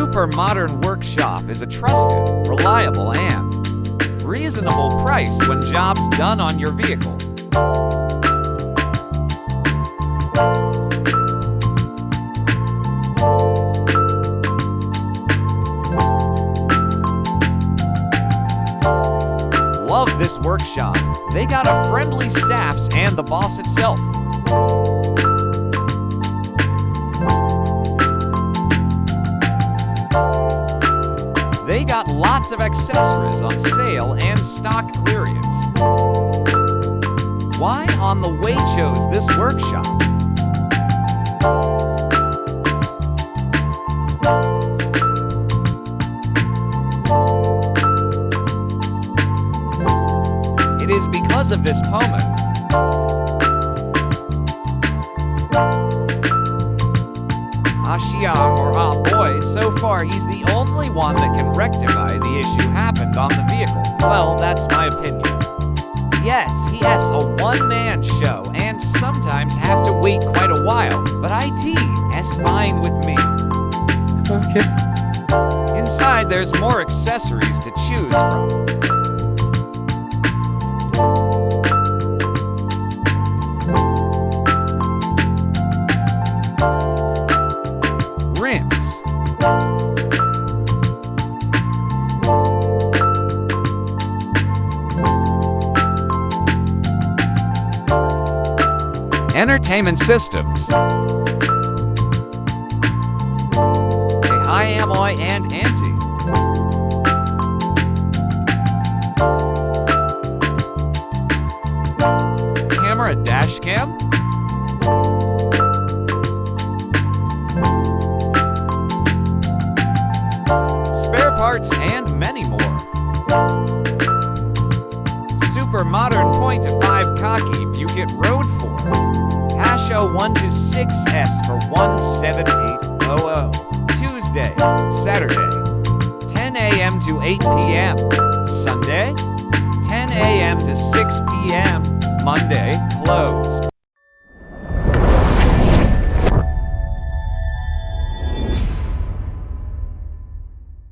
Super Modern Workshop is a trusted, reliable, and reasonable price when jobs done on your vehicle. Love this workshop. They got a friendly staff and the boss itself. They got lots of accessories on sale and stock clearance. Why on the way chose this workshop? It is because of this Poma. Xiang or Ah Boy, so far he's the only one that can rectify the issue happened on the vehicle. Well, that's my opinion. Yes, he has a one-man show and sometimes have to wait quite a while, but IT is fine with me. Okay. Inside, there's more accessories to choose from. Rims. Entertainment systems. High alloy and anti. Camera dash cam. Spare parts and many more. Super modern point to 5 cocky Buick Road 4. Hasho 126S for 17800. Tuesday, Saturday, 10 a.m. to 8 p.m. Sunday, 10 a.m. to 6 p.m. Monday, closed.